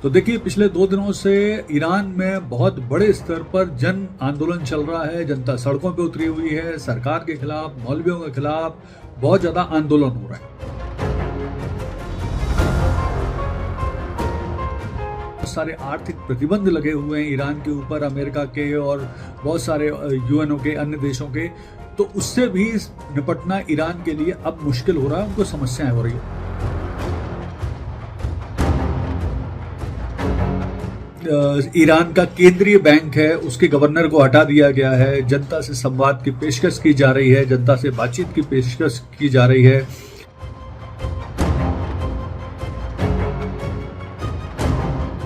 तो देखिए, पिछले 2 दिनों से ईरान में बहुत बड़े स्तर पर जन आंदोलन चल रहा है। जनता सड़कों पे उतरी हुई है। सरकार के खिलाफ, मौलवियों के खिलाफ बहुत ज्यादा आंदोलन हो रहा है। बहुत सारे आर्थिक प्रतिबंध लगे हुए हैं ईरान के ऊपर, अमेरिका के और बहुत सारे यूएनओ के, अन्य देशों के। तो उससे भी निपटना ईरान के लिए अब मुश्किल हो रहा है, उनको समस्याएं हो रही है। ईरान का केंद्रीय बैंक है, उसके गवर्नर को हटा दिया गया है। जनता से संवाद की पेशकश की जा रही है, जनता से बातचीत की पेशकश की जा रही है।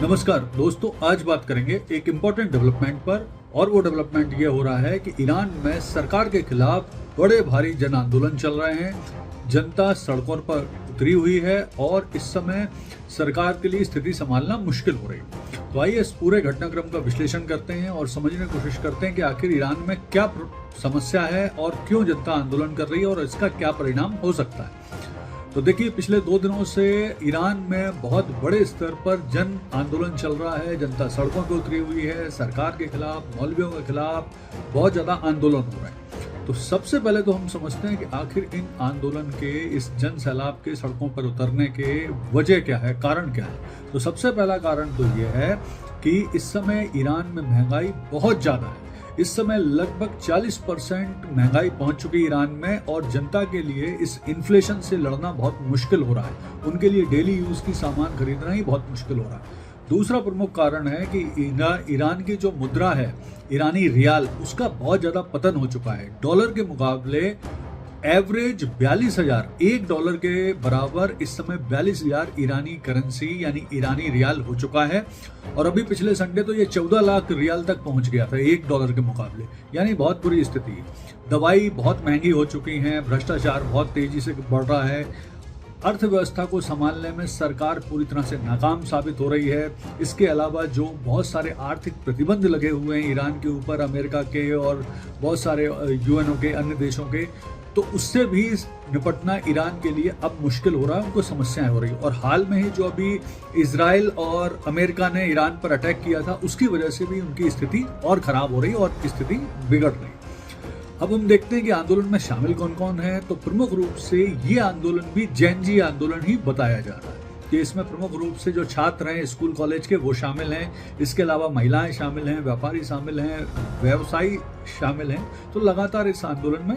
नमस्कार दोस्तों, आज बात करेंगे एक इम्पोर्टेंट डेवलपमेंट पर, और वो डेवलपमेंट ये हो रहा है कि ईरान में सरकार के खिलाफ बड़े भारी जन आंदोलन चल रहे हैं। जनता सड़कों पर उतरी हुई है और इस समय सरकार के लिए स्थिति संभालना मुश्किल हो रही है। तो आइए इस पूरे घटनाक्रम का विश्लेषण करते हैं और समझने की कोशिश करते हैं कि आखिर ईरान में क्या समस्या है और क्यों जनता आंदोलन कर रही है और इसका क्या परिणाम हो सकता है। तो देखिए, पिछले 2 दिनों से ईरान में बहुत बड़े स्तर पर जन आंदोलन चल रहा है। जनता सड़कों पर उतरी हुई है। सरकार के खिलाफ, मौलवियों के खिलाफ बहुत ज्यादा आंदोलन हो रहा है। तो सबसे पहले तो हम समझते हैं कि आखिर इन आंदोलन के, इस जन सैलाब के सड़कों पर उतरने के वजह क्या है, कारण क्या है। तो सबसे पहला कारण तो ये है कि इस समय ईरान में महंगाई बहुत ज्यादा है। इस समय लगभग 40% महंगाई पहुंच चुकी है ईरान में, और जनता के लिए इस इन्फ्लेशन से लड़ना बहुत मुश्किल हो रहा है। उनके लिए डेली यूज की सामान खरीदना ही बहुत मुश्किल हो रहा है। दूसरा प्रमुख कारण है कि ईरान की जो मुद्रा है, ईरानी रियाल, उसका बहुत ज्यादा पतन हो चुका है। डॉलर के मुकाबले एवरेज 42,000, $1 के बराबर इस समय 42,000 ईरानी करेंसी यानी ईरानी रियाल हो चुका है। और अभी पिछले संडे तो ये 14 लाख रियाल तक पहुंच गया था $1 के मुकाबले, यानी बहुत बुरी स्थिति है। दवाई बहुत महंगी हो चुकी है, भ्रष्टाचार बहुत तेजी से बढ़ रहा है। अर्थव्यवस्था को संभालने में सरकार पूरी तरह से नाकाम साबित हो रही है। इसके अलावा जो बहुत सारे आर्थिक प्रतिबंध लगे हुए हैं ईरान के ऊपर, अमेरिका के और बहुत सारे यूएनओ के, अन्य देशों के, तो उससे भी निपटना ईरान के लिए अब मुश्किल हो रहा है, उनको समस्याएं हो रही है। और हाल में ही जो अभी इजराइल और अमेरिका ने ईरान पर अटैक किया था, उसकी वजह से भी उनकी स्थिति और खराब हो रही है और स्थिति बिगड़ रही है। अब हम देखते हैं कि आंदोलन में शामिल कौन कौन है। तो प्रमुख रूप से ये आंदोलन भी जेनजी आंदोलन ही बताया जा रहा है कि इसमें प्रमुख रूप से जो छात्र हैं स्कूल कॉलेज के, वो शामिल हैं। इसके अलावा महिलाएं शामिल हैं, व्यापारी शामिल हैं, व्यवसायी शामिल हैं। तो लगातार इस आंदोलन में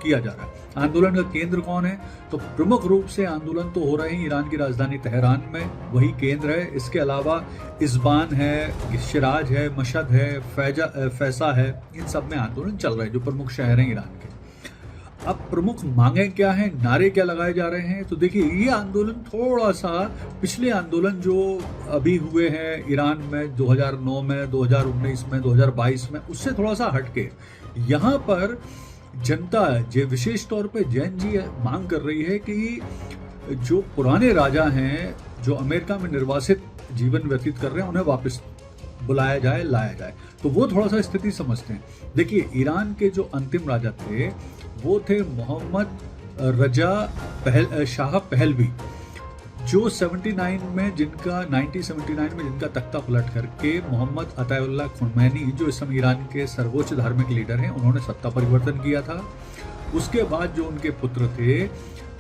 किया जा रहा है। आंदोलन का केंद्र कौन है? तो प्रमुख रूप से आंदोलन तो हो रहे हैं ईरान की राजधानी तेहरान में, वही केंद्र है। इसके अलावा इस्बान है, शिराज है, मशहद है, फैसा है, इन सब में आंदोलन चल रहे हैं जो प्रमुख शहर हैं ईरान के। अब प्रमुख मांगे क्या हैं, नारे क्या लगाए जा रहे हैं? तो देखिए, ये आंदोलन थोड़ा सा पिछले आंदोलन जो अभी हुए हैं ईरान में 2009 में, 2019 में, 2022 में, उससे थोड़ा सा हटके यहाँ पर जनता विशेष तौर पे जैन जी मांग कर रही है कि जो पुराने राजा हैं, जो अमेरिका में निर्वासित जीवन व्यतीत कर रहे हैं, उन्हें वापस बुलाया जाए, लाया जाए। तो वो थोड़ा सा स्थिति समझते हैं। देखिए, ईरान के जो अंतिम राजा थे वो थे मोहम्मद रजा शाह पहलवी, जो 1979 में जिनका तख्ता पलट करके मोहम्मद अताउल्लाह खुमैनी, जो इस समय ईरान के सर्वोच्च धार्मिक लीडर हैं, उन्होंने सत्ता परिवर्तन किया था। उसके बाद जो उनके पुत्र थे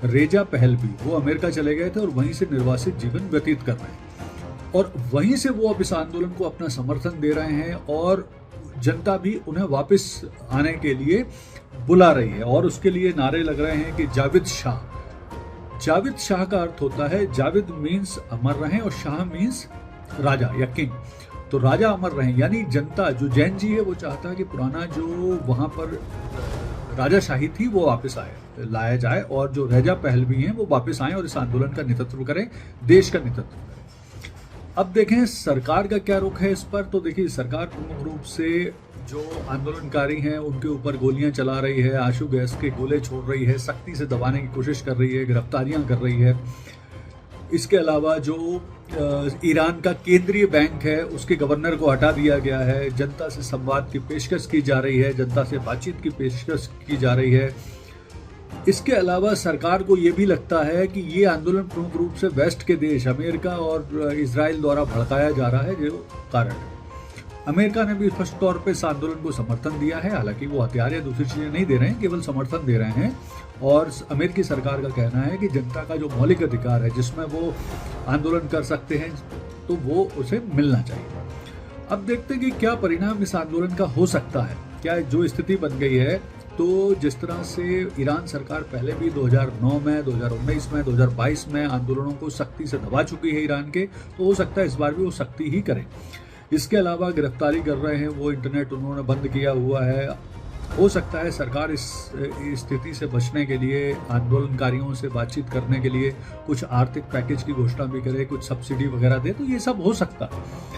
रेजा पहलवी, वो अमेरिका चले गए थे और वहीं से निर्वासित जीवन व्यतीत कर रहे हैं। और वहीं से वो अब इस आंदोलन को अपना समर्थन दे रहे हैं और जनता भी उन्हें वापस आने के लिए बुला रही है। और उसके लिए नारे लग रहे हैं कि जावेद शाह। जावेद शाह का अर्थ होता है, जावेद मीन्स अमर रहें और शाह मीन्स राजा या किंग। तो राजा अमर रहें, यानी जनता, जो जैन जी है, वो चाहता है कि पुराना जो वहां पर राजाशाही थी वो वापस लाया जाए, और जो रेजा पहलवी हैं वो वापस आए और इस आंदोलन का नेतृत्व करें, देश का नेतृत्व करें। अब देखें सरकार का क्या रुख है इस पर। तो देखिए, सरकार प्रमुख रूप से जो आंदोलनकारी हैं उनके ऊपर गोलियां चला रही है, आंसू गैस के गोले छोड़ रही है, सख्ती से दबाने की कोशिश कर रही है, गिरफ्तारियां कर रही है। इसके अलावा जो ईरान का केंद्रीय बैंक है, उसके गवर्नर को हटा दिया गया है। जनता से संवाद की पेशकश की जा रही है, जनता से बातचीत की पेशकश की जा रही है। इसके अलावा सरकार को ये भी लगता है कि ये आंदोलन प्रमुख रूप से वेस्ट के देश अमेरिका और इजराइल द्वारा भड़काया जा रहा है, जो कारण है। अमेरिका ने भी स्पष्ट तौर पे इस आंदोलन को समर्थन दिया है, हालांकि वो हथियार या दूसरी चीजें नहीं दे रहे हैं, केवल समर्थन दे रहे हैं। और अमेरिकी सरकार का कहना है कि जनता का जो मौलिक अधिकार है जिसमें वो आंदोलन कर सकते हैं, तो वो उसे मिलना चाहिए। अब देखते हैं कि क्या परिणाम इस आंदोलन का हो सकता है। क्या जो स्थिति बन गई है, तो जिस तरह से ईरान सरकार पहले भी 2009 में, 2019 में, 2022 में आंदोलनों को सख्ती से दबा चुकी है ईरान के, तो हो सकता है इस बार भी वो सख्ती ही करे। इसके अलावा गिरफ्तारी कर रहे हैं, वो इंटरनेट उन्होंने बंद किया हुआ है। हो सकता है सरकार इस स्थिति से बचने के लिए आंदोलनकारियों से बातचीत करने के लिए कुछ आर्थिक पैकेज की घोषणा भी करे, कुछ सब्सिडी वगैरह दे, तो ये सब हो सकता है।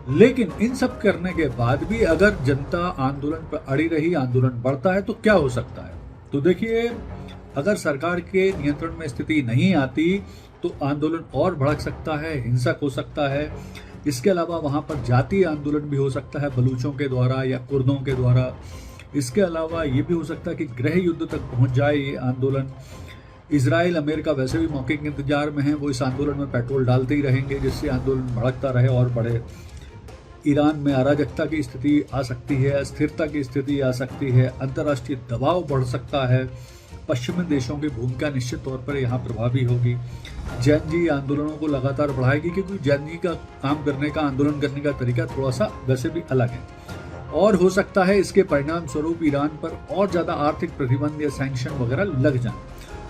लेकिन इन सब करने के बाद भी अगर जनता आंदोलन पर अड़ी रही, आंदोलन बढ़ता है, तो क्या हो सकता है। तो देखिए, अगर सरकार के नियंत्रण में स्थिति नहीं आती तो आंदोलन और भड़क सकता है, हिंसक हो सकता है। इसके अलावा वहां पर जातीय आंदोलन भी हो सकता है, बलूचों के द्वारा या कुर्दों के द्वारा। इसके अलावा ये भी हो सकता है कि गृह युद्ध तक पहुंच जाए ये आंदोलन। इजराइल, अमेरिका वैसे भी मौके के इंतजार में है, वो इस आंदोलन में पेट्रोल डालते ही रहेंगे, जिससे आंदोलन भड़कता रहे और बढ़े। ईरान में अराजकता की स्थिति आ सकती है, अस्थिरता की स्थिति आ सकती है, अंतर्राष्ट्रीय दबाव बढ़ सकता है। पश्चिमी देशों की भूमिका निश्चित तौर पर यहाँ प्रभावी होगी। जैन जी आंदोलनों को लगातार बढ़ाएगी, क्योंकि जैन जी का काम करने का, आंदोलन करने का तरीका थोड़ा सा वैसे भी अलग है। और हो सकता है इसके परिणाम स्वरूप ईरान पर और ज्यादा आर्थिक प्रतिबंध या सैंक्शन वगैरह लग जाए।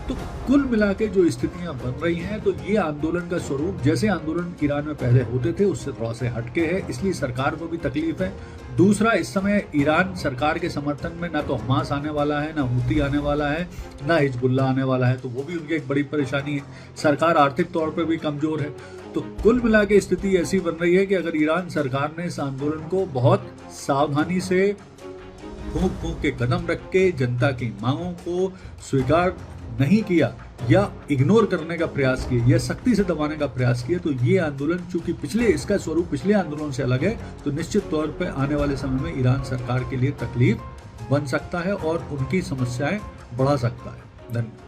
तो कुल मिला के जो स्थितियां बन रही हैं, तो ये आंदोलन का स्वरूप जैसे आंदोलन ईरान में पहले होते थे उससे थोड़ा से हटके है, इसलिए सरकार को भी तकलीफ है। दूसरा, इस समय ईरान सरकार के समर्थन में ना तो हमास आने वाला है, ना हूती आने वाला है, ना हिजबुल्लाह आने वाला है, तो वो भी उनकी एक बड़ी परेशानी है। सरकार आर्थिक तौर पर भी कमजोर है। तो कुल मिला के स्थिति ऐसी बन रही है कि अगर ईरान सरकार ने इस आंदोलन को बहुत सावधानी से फूंक फूंक के कदम रख के जनता की मांगों को स्वीकार नहीं किया या इग्नोर करने का प्रयास किया या सख्ती से दबाने का प्रयास किया, तो ये आंदोलन चूंकि इसका स्वरूप पिछले आंदोलन से अलग है, तो निश्चित तौर पर आने वाले समय में ईरान सरकार के लिए तकलीफ बन सकता है और उनकी समस्याएं बढ़ा सकता है। धन्यवाद।